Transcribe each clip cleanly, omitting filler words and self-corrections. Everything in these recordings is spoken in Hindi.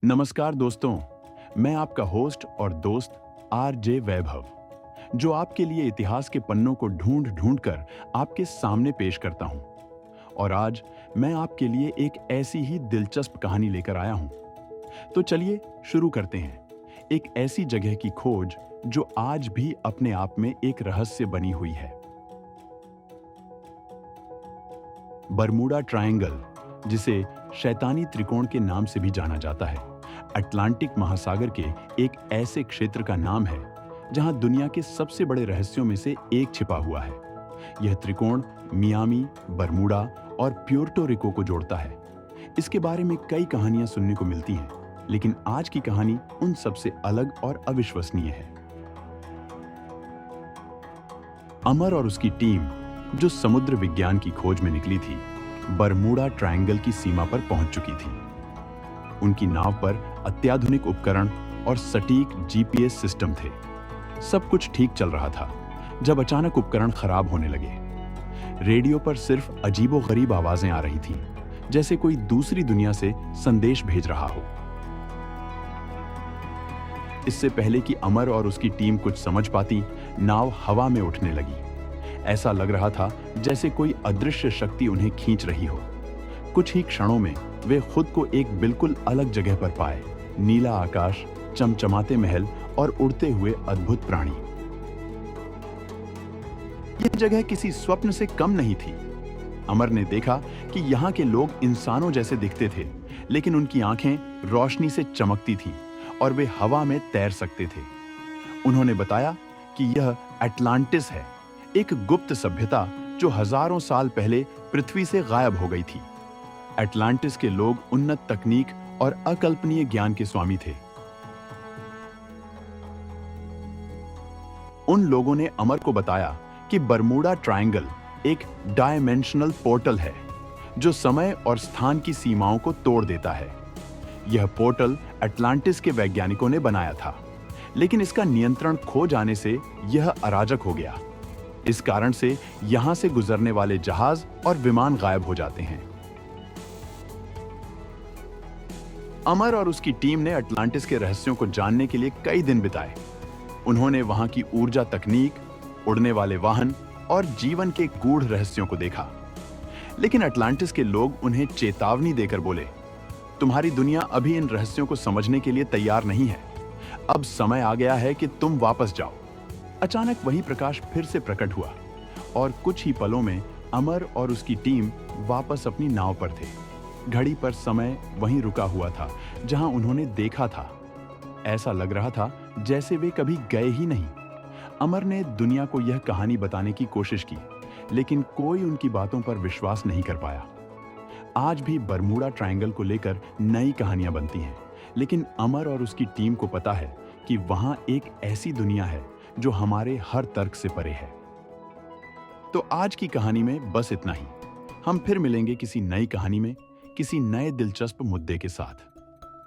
नमस्कार दोस्तों, मैं आपका होस्ट और दोस्त आरजे वैभव, जो आपके लिए इतिहास के पन्नों को ढूंढ ढूंढ कर आपके सामने पेश करता हूं। और आज मैं आपके लिए एक ऐसी ही दिलचस्प कहानी लेकर आया हूं। तो चलिए शुरू करते हैं। एक ऐसी जगह की खोज जो आज भी अपने आप में एक रहस्य बनी हुई है। बरमूडा ट्रायंगल, जिसे शैतानी त्रिकोण के नाम से भी जाना जाता है, अटलांटिक महासागर के एक ऐसे क्षेत्र का नाम है जहां दुनिया के सबसे बड़े रहस्यों में से एक छिपा हुआ है। यह त्रिकोण मियामी, बरमूडा और प्यूर्टो रिको को जोड़ता है। इसके बारे में कई कहानियां सुनने को मिलती हैं, लेकिन आज की कहानी उन सबसे अलग और अविश्वसनीय है। अमर और उसकी टीम, जो समुद्र विज्ञान की खोज में निकली थी, बरमूडा ट्रायंगल की सीमा पर पहुंच चुकी थी। उनकी नाव पर अत्याधुनिक उपकरण और सटीक जीपीएस सिस्टम थे। सब कुछ ठीक चल रहा था जब अचानक उपकरण खराब होने लगे। रेडियो पर सिर्फ अजीबोगरीब आवाजें आ रही थीं, जैसे कोई दूसरी दुनिया से संदेश भेज रहा हो। इससे पहले कि अमर और उसकी टीम कुछ समझ पाती, नाव हवा में उठने लगी। ऐसा लग रहा था जैसे कोई अदृश्य शक्ति उन्हें खींच रही हो। कुछ ही क्षणों में वे खुद को एक बिल्कुल अलग जगह पर पाए। नीला आकाश, चमचमाते महल और उड़ते हुए अद्भुत प्राणी। यह जगह किसी स्वप्न से कम नहीं थी। अमर ने देखा कि यहाँ के लोग इंसानों जैसे दिखते थे, लेकिन उनकी आंखें रोशनी से चमकती थीं और वे हवा में तैर सकते थे। उन्होंने बताया कि यह अटलांटिस है, एक गुप्त सभ्यता जो हजारों साल पहले पृथ्वी से गायब हो गई थी। अटलांटिस के लोग उन्नत तकनीक और अकल्पनीय ज्ञान के स्वामी थे। उन लोगों ने अमर को बताया कि बरमूडा ट्रायंगल एक डायमेंशनल पोर्टल है जो समय और स्थान की सीमाओं को तोड़ देता है। यह पोर्टल अटलांटिस के वैज्ञानिकों ने बनाया था, लेकिन इसका नियंत्रण खो जाने से यह अराजक हो गया। इस कारण से यहां से गुजरने वाले जहाज और विमान गायब हो जाते हैं। अमर और उसकी टीम ने अटलांटिस के रहस्यों को जानने के लिए कई दिन बिताए। उन्होंने वहां की ऊर्जा तकनीक, उड़ने वाले वाहन और जीवन के गूढ़ रहस्यों को देखा। लेकिन अटलांटिस के लोग उन्हें चेतावनी देकर बोले, तुम्हारी दुनिया अभी इन रहस्यों को समझने के लिए तैयार नहीं है। अब समय आ गया है कि तुम वापस जाओ। अचानक वही प्रकाश फिर से प्रकट हुआ और कुछ ही पलों में अमर और उसकी टीम वापस अपनी नाव पर थे। घड़ी पर समय वहीं रुका हुआ था जहां उन्होंने देखा था। ऐसा लग रहा था जैसे वे कभी गए ही नहीं। अमर ने दुनिया को यह कहानी बताने की कोशिश की, लेकिन कोई उनकी बातों पर विश्वास नहीं कर पाया। आज भी बरमूडा ट्रायंगल को लेकर नई कहानियां बनती हैं, लेकिन अमर और उसकी टीम को पता है कि वहां एक ऐसी दुनिया है जो हमारे हर तर्क से परे है। तो आज की कहानी में बस इतना ही। हम फिर मिलेंगे किसी नई कहानी में, किसी नए दिलचस्प मुद्दे के साथ।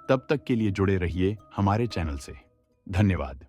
तब तक के लिए जुड़े रहिए हमारे चैनल से। धन्यवाद।